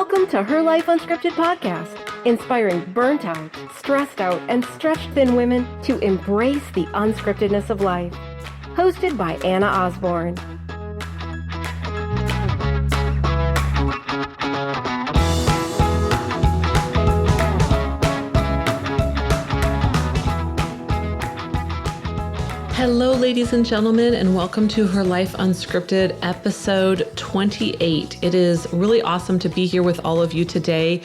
Welcome to Her Life Unscripted podcast, inspiring burnt out, stressed out, and stretched thin women to embrace the unscriptedness of life. Hosted by Anna Osborne. Hello, ladies and gentlemen, and welcome to Her Life Unscripted, episode 28. It is really awesome to be here with all of you today.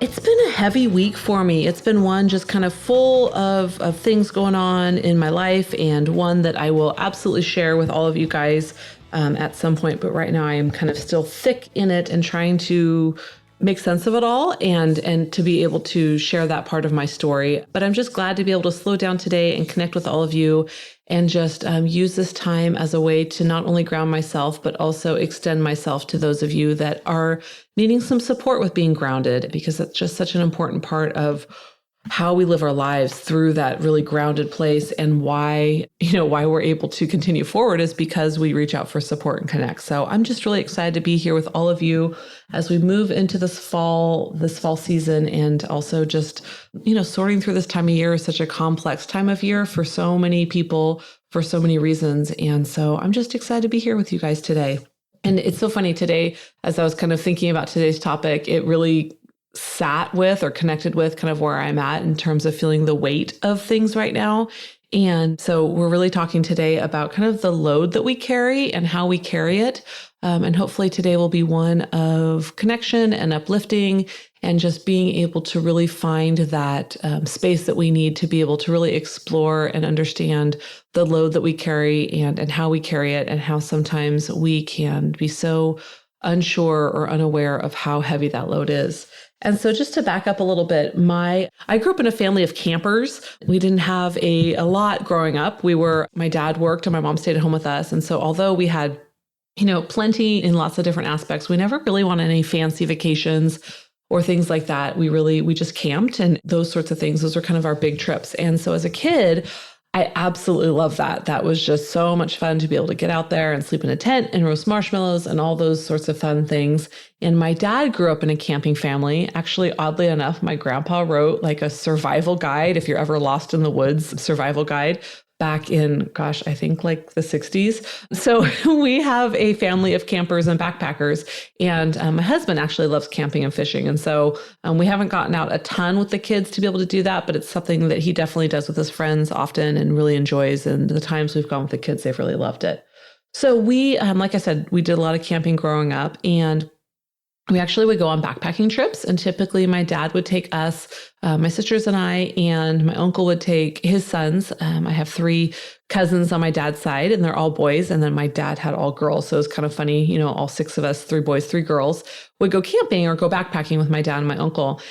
It's been a heavy week for me. It's been one just kind of full of things going on in my life, and one that I will absolutely share with all of you guys at some point. But right now I am kind of still thick in it and trying to make sense of it all and to be able to share that part of my story. But I'm just glad to be able to slow down today and connect with all of you and just use this time as a way to not only ground myself, but also extend myself to those of you that are needing some support with being grounded, because that's just such an important part of how we live our lives through that really grounded place. And why we're able to continue forward is because we reach out for support and connect. So I'm just really excited to be here with all of you as we move into this fall season, and also just, sorting through this time of year is such a complex time of year for so many people for so many reasons. And so I'm just excited to be here with you guys today. And it's so funny today, as I was kind of thinking about today's topic, it really sat with or connected with kind of where I'm at in terms of feeling the weight of things right now. And so we're really talking today about kind of the load that we carry and how we carry it. And hopefully today will be one of connection and uplifting and just being able to really find that space that we need to be able to really explore and understand the load that we carry and how we carry it, and how sometimes we can be so unsure or unaware of how heavy that load is. And so just to back up a little bit, I grew up in a family of campers. We didn't have a lot growing up. My dad worked and my mom stayed at home with us. And so although we had, plenty in lots of different aspects, we never really wanted any fancy vacations or things like that. We just camped and those sorts of things. Those were kind of our big trips. And so as a kid, I absolutely love that. That was just so much fun to be able to get out there and sleep in a tent and roast marshmallows and all those sorts of fun things. And my dad grew up in a camping family. Actually, oddly enough, my grandpa wrote like a survival guide, if you're ever lost in the woods, survival guide, back in, I think like the 60s. So we have a family of campers and backpackers. And my husband actually loves camping and fishing. And so we haven't gotten out a ton with the kids to be able to do that, but it's something that he definitely does with his friends often and really enjoys. And the times we've gone with the kids, they've really loved it. So we, like I said, we did a lot of camping growing up, and we actually would go on backpacking trips, and typically my dad would take us, my sisters and I, and my uncle would take his sons. I have 3 cousins on my dad's side, and they're all boys. And then my dad had all girls. So it was kind of funny, all 6 of us, 3 boys, 3 girls, would go camping or go backpacking with my dad and my uncle.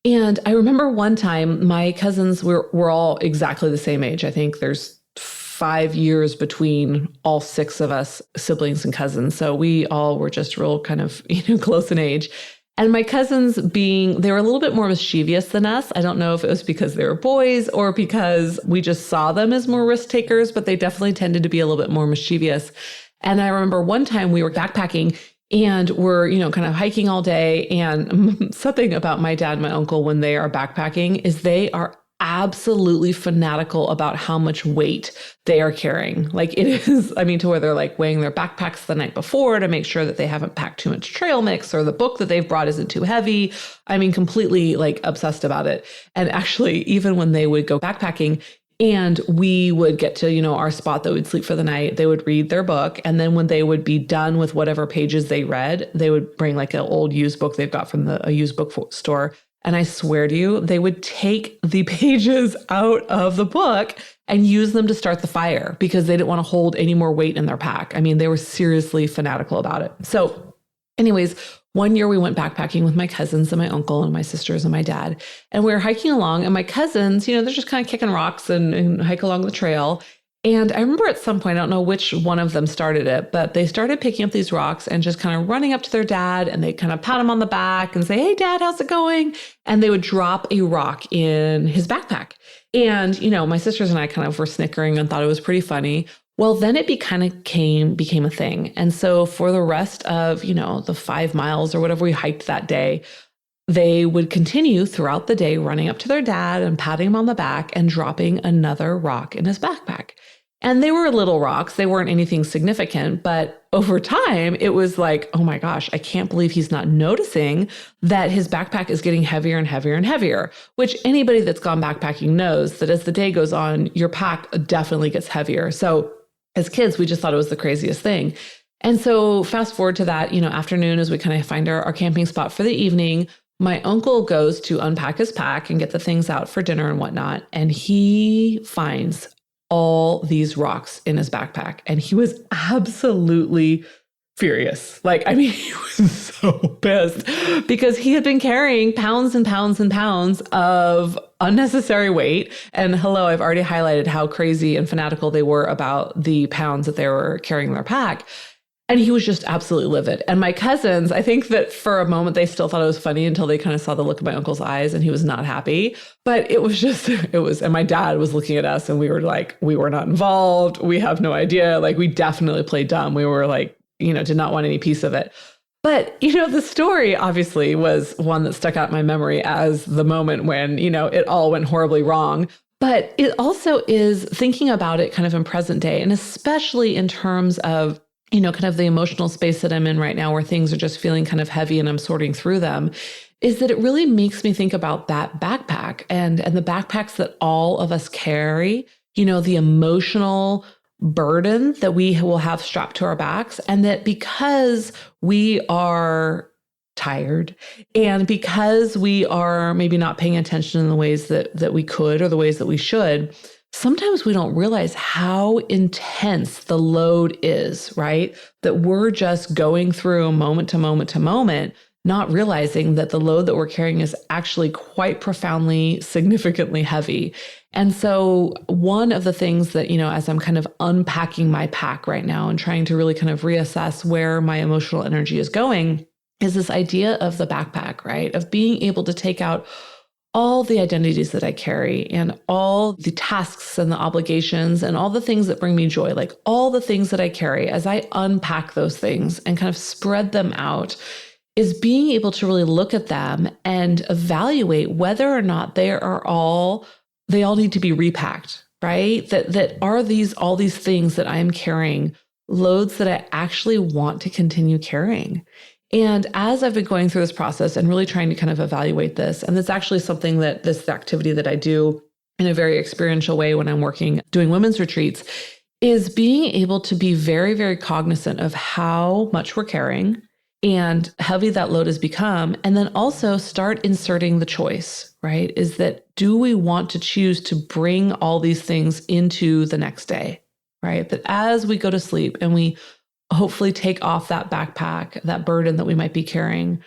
And I remember one time my cousins were all exactly the same age. I think there's 5 years between all 6 of us, siblings and cousins. So we all were just real kind of, close in age. And my cousins they were a little bit more mischievous than us. I don't know if it was because they were boys or because we just saw them as more risk takers, but they definitely tended to be a little bit more mischievous. And I remember one time we were backpacking and we're, kind of hiking all day. And something about my dad and my uncle when they are backpacking is they are absolutely fanatical about how much weight they are carrying. Like it is, to where they're like weighing their backpacks the night before to make sure that they haven't packed too much trail mix or the book that they've brought isn't too heavy. Completely like obsessed about it. And actually, even when they would go backpacking and we would get to, our spot that we'd sleep for the night, they would read their book. And then when they would be done with whatever pages they read, they would bring like an old used book they've got from a used book store. And I swear to you, they would take the pages out of the book and use them to start the fire because they didn't want to hold any more weight in their pack. They were seriously fanatical about it. So anyways, one year we went backpacking with my cousins and my uncle and my sisters and my dad. And we were hiking along, and my cousins, they're just kind of kicking rocks and hike along the trail. And I remember at some point, I don't know which one of them started it, but they started picking up these rocks and just kind of running up to their dad, and they kind of pat him on the back and say, "Hey, Dad, how's it going?" And they would drop a rock in his backpack. And, my sisters and I kind of were snickering and thought it was pretty funny. Well, then it became a thing. And so for the rest of, the 5 miles or whatever we hiked that day, they would continue throughout the day running up to their dad and patting him on the back and dropping another rock in his backpack. And they were little rocks. They weren't anything significant, but over time, it was like, oh my gosh, I can't believe he's not noticing that his backpack is getting heavier and heavier and heavier, which anybody that's gone backpacking knows that as the day goes on, your pack definitely gets heavier. So as kids, we just thought it was the craziest thing. And so fast forward to that, afternoon as we kind of find our camping spot for the evening, my uncle goes to unpack his pack and get the things out for dinner and whatnot. And he finds all these rocks in his backpack. And he was absolutely furious. He was so pissed because he had been carrying pounds and pounds and pounds of unnecessary weight. And hello, I've already highlighted how crazy and fanatical they were about the pounds that they were carrying in their pack. And he was just absolutely livid. And my cousins, I think that for a moment, they still thought it was funny until they kind of saw the look in my uncle's eyes and he was not happy. But and my dad was looking at us and we were like, we were not involved. We have no idea. We definitely played dumb. We were did not want any piece of it. But, the story obviously was one that stuck out in my memory as the moment when, it all went horribly wrong. But it also is thinking about it kind of in present day, and especially in terms of kind of the emotional space that I'm in right now where things are just feeling kind of heavy and I'm sorting through them, is that it really makes me think about that backpack and the backpacks that all of us carry, the emotional burden that we will have strapped to our backs. And that because we are tired and because we are maybe not paying attention in the ways that we could or the ways that we should, sometimes we don't realize how intense the load is, right? That we're just going through moment to moment to moment, not realizing that the load that we're carrying is actually quite profoundly, significantly heavy. And so one of the things that, as I'm kind of unpacking my pack right now and trying to really kind of reassess where my emotional energy is going, is this idea of the backpack, right? Of being able to take out all the identities that I carry and all the tasks and the obligations and all the things that bring me joy, all the things that I carry, as I unpack those things and kind of spread them out, is being able to really look at them and evaluate whether or not they all need to be repacked, right? That are all these things that I'm carrying loads that I actually want to continue carrying. And as I've been going through this process and really trying to kind of evaluate this, and it's actually something that this activity that I do in a very experiential way when I'm doing women's retreats, is being able to be very, very cognizant of how much we're carrying and heavy that load has become. And then also start inserting the choice, right? Is that, do we want to choose to bring all these things into the next day, right? That as we go to sleep and we hopefully take off that backpack, that burden that we might be carrying,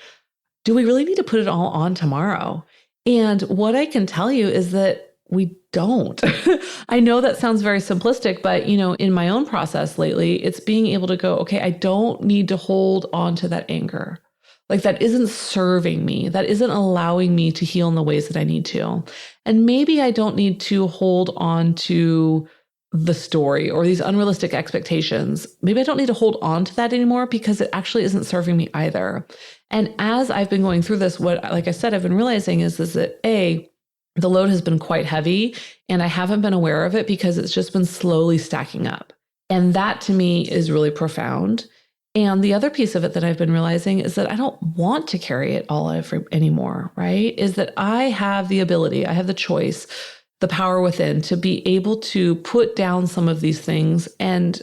do we really need to put it all on tomorrow? And what I can tell you is that we don't. I know that sounds very simplistic, but in my own process lately, it's being able to go, okay, I don't need to hold on to that anger. That isn't serving me. That isn't allowing me to heal in the ways that I need to. And maybe I don't need to hold on to the story or these unrealistic expectations. Maybe I don't need to hold on to that anymore because it actually isn't serving me either. And as I've been going through this, like I said, I've been realizing is that the load has been quite heavy and I haven't been aware of it because it's just been slowly stacking up. And that to me is really profound. And the other piece of it that I've been realizing is that I don't want to carry it all anymore, right? Is that I have the ability, I have the choice, the power within to be able to put down some of these things and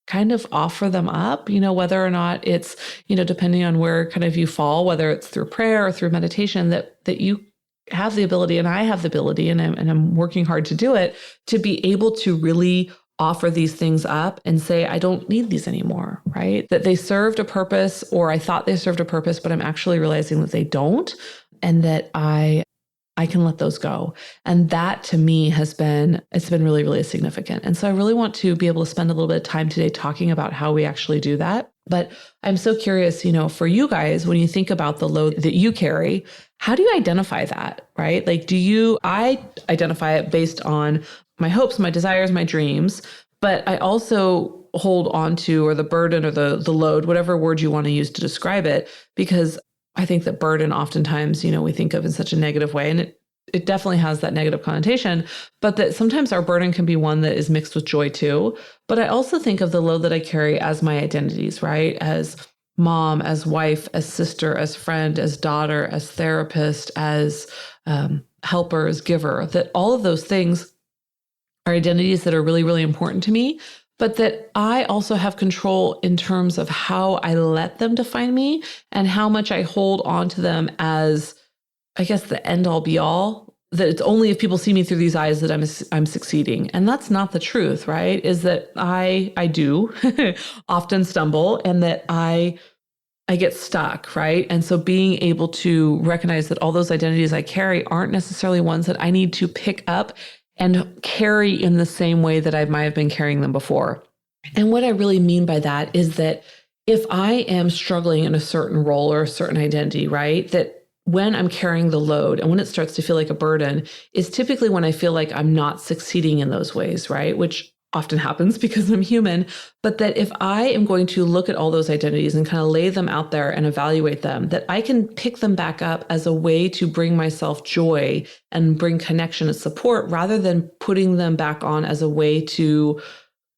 kind of offer them up, whether or not it's, depending on where kind of you fall, whether it's through prayer or through meditation, that you have the ability, and I have the ability, and I'm working hard to do it, to be able to really offer these things up and say, I don't need these anymore, right? That they served a purpose, or I thought they served a purpose, but I'm actually realizing that they don't, and that I can let those go. And that to me it's been really, really significant. And so I really want to be able to spend a little bit of time today talking about how we actually do that. But I'm so curious, for you guys, when you think about the load that you carry, how do you identify that, right? I identify it based on my hopes, my desires, my dreams. But I also hold on to, or the burden or the load, whatever word you want to use to describe it, because I think that burden oftentimes, we think of in such a negative way, and it definitely has that negative connotation, but that sometimes our burden can be one that is mixed with joy too. But I also think of the load that I carry as my identities, right? As mom, as wife, as sister, as friend, as daughter, as therapist, as helper, as giver, that all of those things are identities that are really, really important to me, but that I also have control in terms of how I let them define me and how much I hold on to them as, I guess, the end all be all, that it's only if people see me through these eyes that I'm succeeding. And that's not the truth, right? Is that I do often stumble, and that I get stuck, right? And so being able to recognize that all those identities I carry aren't necessarily ones that I need to pick up and carry in the same way that I might have been carrying them before. And what I really mean by that is that if I am struggling in a certain role or a certain identity, right, that when I'm carrying the load and when it starts to feel like a burden is typically when I feel like I'm not succeeding in those ways, right? Which often happens because I'm human, but that if I am going to look at all those identities and kind of lay them out there and evaluate them, that I can pick them back up as a way to bring myself joy and bring connection and support, rather than putting them back on as a way to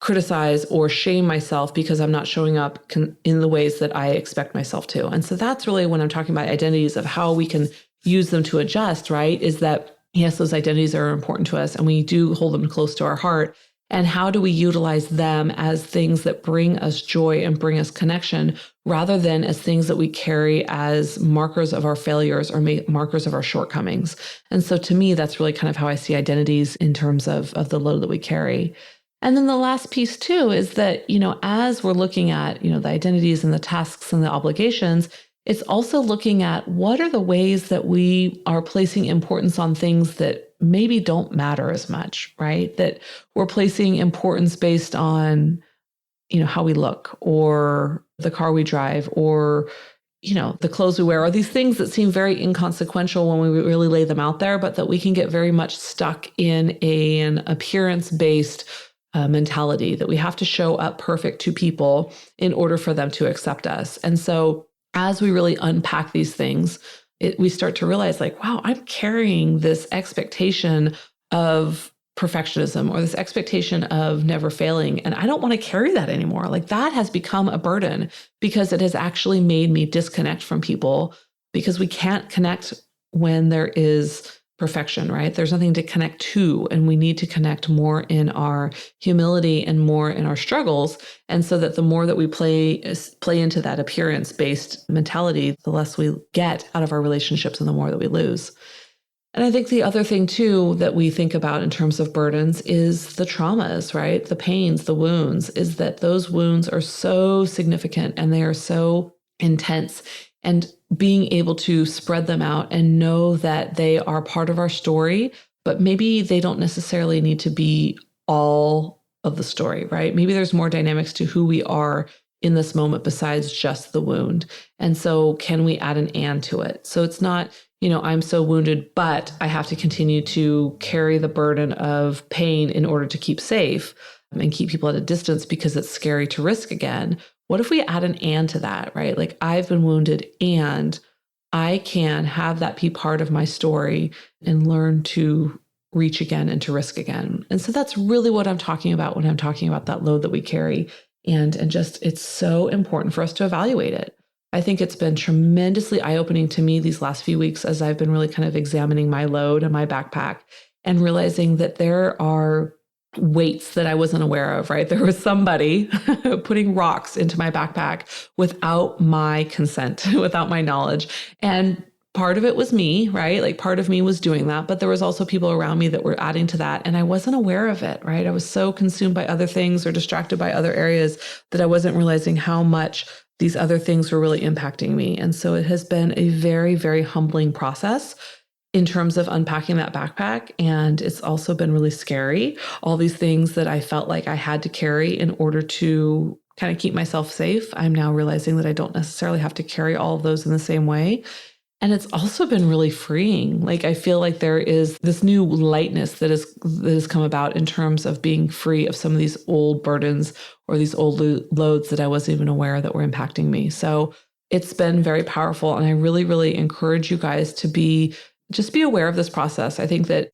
criticize or shame myself because I'm not showing up in the ways that I expect myself to. And so that's really when I'm talking about identities, of how we can use them to adjust, right? Is that, yes, those identities are important to us and we do hold them close to our heart. And how do we utilize them as things that bring us joy and bring us connection, rather than as things that we carry as markers of our failures or markers of our shortcomings? And so to me, that's really kind of how I see identities in terms of the load that we carry. And then the last piece too is that, as we're looking at, the identities and the tasks and the obligations, it's also looking at what are the ways that we are placing importance on things that maybe don't matter as much, right? That we're placing importance based on, how we look, or the car we drive, or, the clothes we wear, or these things that seem very inconsequential when we really lay them out there, but that we can get very much stuck in an appearance-based mentality, that we have to show up perfect to people in order for them to accept us. And so as we really unpack these things, we start to realize, like, wow, I'm carrying this expectation of perfectionism, or this expectation of never failing. And I don't want to carry that anymore. Like, that has become a burden because it has actually made me disconnect from people, because we can't connect when there is perfection, right? There's nothing to connect to, and we need to connect more in our humility and more in our struggles. And so that the more that we play into that appearance-based mentality, the less we get out of our relationships and the more that we lose. And I think the other thing too that we think about in terms of burdens is the traumas, right? The pains, the wounds, is that those wounds are so significant and they are so intense. And being able to spread them out and know that they are part of our story, but maybe they don't necessarily need to be all of the story, right? Maybe there's more dynamics to who we are in this moment besides just the wound. And so can we add an and to it? So it's not, I'm so wounded, but I have to continue to carry the burden of pain in order to keep safe and keep people at a distance because it's scary to risk again. What if we add an and to that, right? Like, I've been wounded and I can have that be part of my story and learn to reach again and to risk again. And so that's really what I'm talking about when I'm talking about that load that we carry. And just, it's so important for us to evaluate it. I think it's been tremendously eye-opening to me these last few weeks as I've been really kind of examining my load and my backpack and realizing that there are weights that I wasn't aware of, right? There was somebody putting rocks into my backpack without my consent, without my knowledge. And part of it was me, right? Like, part of me was doing that, but there was also people around me that were adding to that. And I wasn't aware of it, right? I was so consumed by other things or distracted by other areas that I wasn't realizing how much these other things were really impacting me. And so it has been a very, very humbling process in terms of unpacking that backpack. And it's also been really scary. All these things that I felt like I had to carry in order to kind of keep myself safe, I'm now realizing that I don't necessarily have to carry all of those in the same way. And it's also been really freeing. Like, I feel like there is this new lightness that has come about in terms of being free of some of these old burdens or these old loads that I wasn't even aware that were impacting me. So it's been very powerful. And I really, really encourage you guys to just be aware of this process. I think that,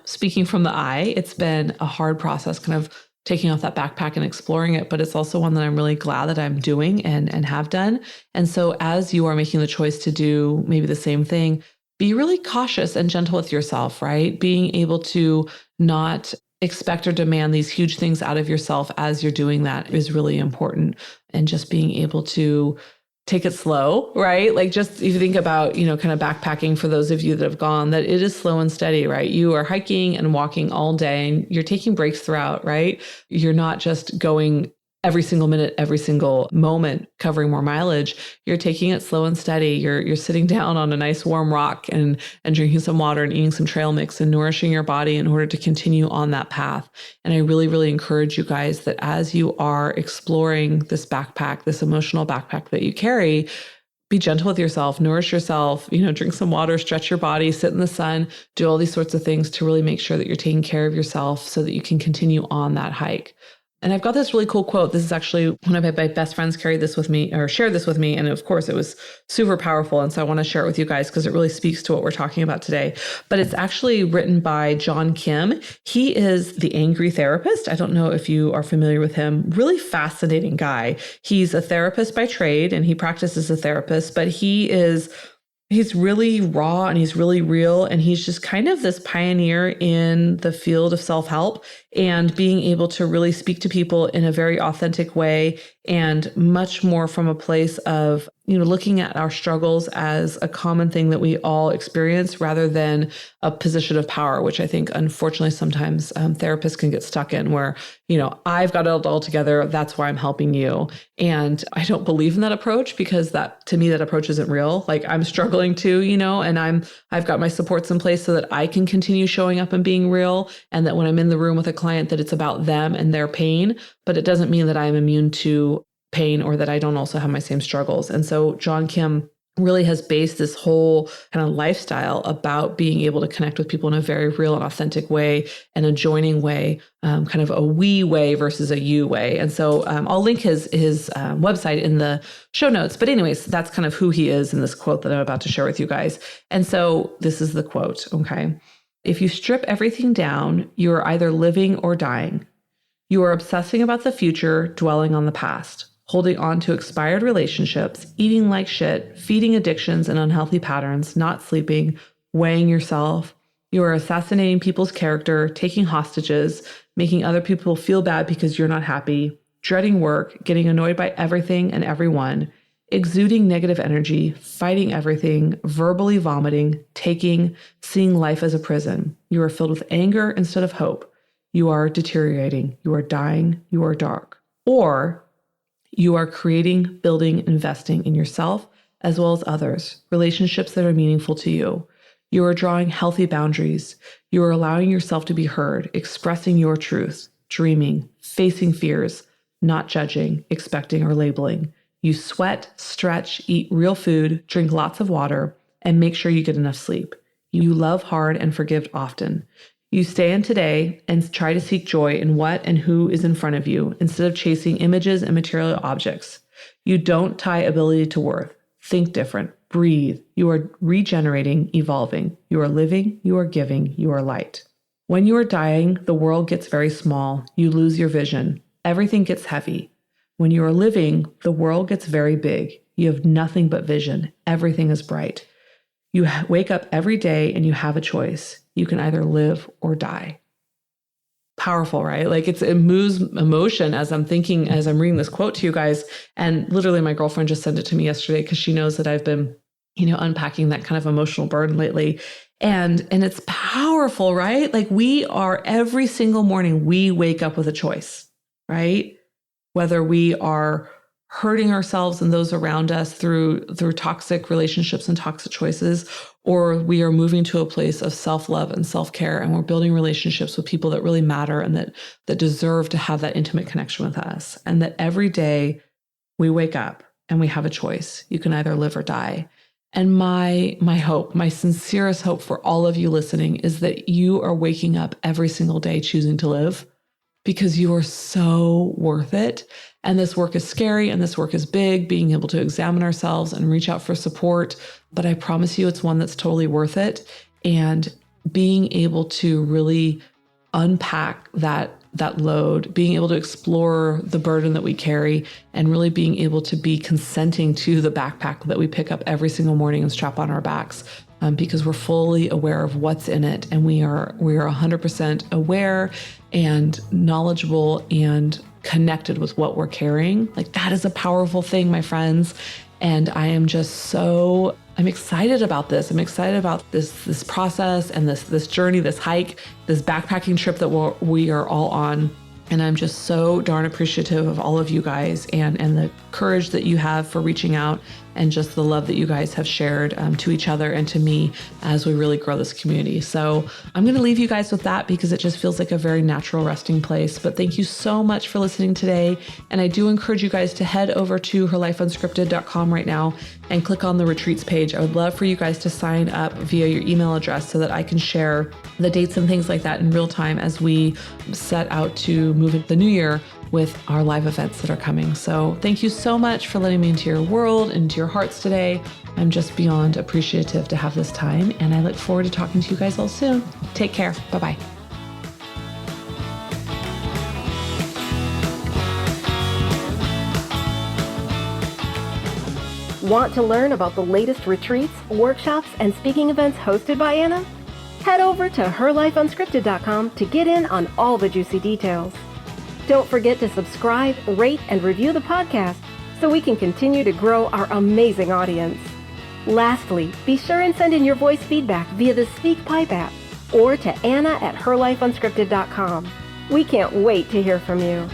speaking from the eye, it's been a hard process, kind of taking off that backpack and exploring it, but it's also one that I'm really glad that I'm doing and have done. And so as you are making the choice to do maybe the same thing, be really cautious and gentle with yourself, right? Being able to not expect or demand these huge things out of yourself as you're doing that is really important. And just being able to take it slow, right? Like, just if you think about, kind of backpacking, for those of you that have gone, that it is slow and steady, right? You are hiking and walking all day and you're taking breaks throughout, right? You're not just going every single minute, every single moment, covering more mileage. You're taking it slow and steady. You're sitting down on a nice warm rock and drinking some water and eating some trail mix and nourishing your body in order to continue on that path. And I really, really encourage you guys that as you are exploring this backpack, this emotional backpack that you carry, be gentle with yourself, nourish yourself, drink some water, stretch your body, sit in the sun, do all these sorts of things to really make sure that you're taking care of yourself so that you can continue on that hike. And I've got this really cool quote. This is actually one of my best friends shared this with me. And of course, it was super powerful. And so I want to share it with you guys because it really speaks to what we're talking about today. But it's actually written by John Kim. He is the angry therapist. I don't know if you are familiar with him. Really fascinating guy. He's a therapist by trade and he practices as a therapist, but he's really raw and he's really real. And he's just kind of this pioneer in the field of self-help and being able to really speak to people in a very authentic way and much more from a place of, looking at our struggles as a common thing that we all experience rather than a position of power, which I think, unfortunately, sometimes therapists can get stuck in where, I've got it all together. That's why I'm helping you. And I don't believe in that approach because to me, that approach isn't real. Like, I'm struggling too, and I've got my supports in place so that I can continue showing up and being real. And that when I'm in the room with a client, that it's about them and their pain, but it doesn't mean that I'm immune to pain or that I don't also have my same struggles. And so John Kim really has based this whole kind of lifestyle about being able to connect with people in a very real and authentic way and a joining way, kind of a we way versus a you way. And so I'll link his website in the show notes. But anyways, that's kind of who he is in this quote that I'm about to share with you guys. And so this is the quote, okay? If you strip everything down, you are either living or dying. You are obsessing about the future, dwelling on the past, holding on to expired relationships, eating like shit, feeding addictions and unhealthy patterns, not sleeping, weighing yourself. You are assassinating people's character, taking hostages, making other people feel bad because you're not happy, dreading work, getting annoyed by everything and everyone, exuding negative energy, fighting everything, verbally vomiting, taking, seeing life as a prison. You are filled with anger instead of hope. You are deteriorating. You are dying. You are dark. Or you are creating, building, investing in yourself as well as others, relationships that are meaningful to you. You are drawing healthy boundaries. You are allowing yourself to be heard, expressing your truth, dreaming, facing fears, not judging, expecting, or labeling. You sweat, stretch, eat real food, drink lots of water, and make sure you get enough sleep. You love hard and forgive often. You stay in today and try to seek joy in what and who is in front of you instead of chasing images and material objects. You don't tie ability to worth. Think different. Breathe. You are regenerating, evolving. You are living. You are giving. You are light. When you are dying, the world gets very small. You lose your vision. Everything gets heavy. When you are living, the world gets very big. You have nothing but vision. Everything is bright. You wake up every day and you have a choice. You can either live or die. Powerful, right? Like it moves emotion as I'm reading this quote to you guys. And literally my girlfriend just sent it to me yesterday because she knows that I've been, unpacking that kind of emotional burden lately. And it's powerful, right? Like every single morning, we wake up with a choice, right? Whether we are hurting ourselves and those around us through toxic relationships and toxic choices, or we are moving to a place of self-love and self-care, and we're building relationships with people that really matter and that deserve to have that intimate connection with us. And that every day we wake up and we have a choice. You can either live or die. And my hope, my sincerest hope for all of you listening is that you are waking up every single day choosing to live, because you are so worth it. And this work is scary and this work is big, being able to examine ourselves and reach out for support. But I promise you it's one that's totally worth it. And being able to really unpack that load, being able to explore the burden that we carry, and really being able to be consenting to the backpack that we pick up every single morning and strap on our backs, because we're fully aware of what's in it, and we are 100% aware and knowledgeable and connected with what we're carrying. Like, that is a powerful thing, my friends. And I am just I'm excited about this. I'm excited about this process and this journey, this hike, this backpacking trip that we are all on. And I'm just so darn appreciative of all of you guys and the courage that you have for reaching out, and just the love that you guys have shared to each other and to me as we really grow this community. So I'm going to leave you guys with that, because it just feels like a very natural resting place. But thank you so much for listening today. And I do encourage you guys to head over to herlifeunscripted.com right now and click on the retreats page. I would love for you guys to sign up via your email address so that I can share the dates and things like that in real time as we set out to move into the new year with our live events that are coming. So thank you so much for letting me into your world, into your hearts today. I'm just beyond appreciative to have this time, and I look forward to talking to you guys all soon. Take care. Bye-bye. Want to learn about the latest retreats, workshops, and speaking events hosted by Anna? Head over to herlifeunscripted.com to get in on all the juicy details. Don't forget to subscribe, rate, and review the podcast so we can continue to grow our amazing audience. Lastly, be sure and send in your voice feedback via the SpeakPipe app or to Anna@herlifeunscripted.com. We can't wait to hear from you.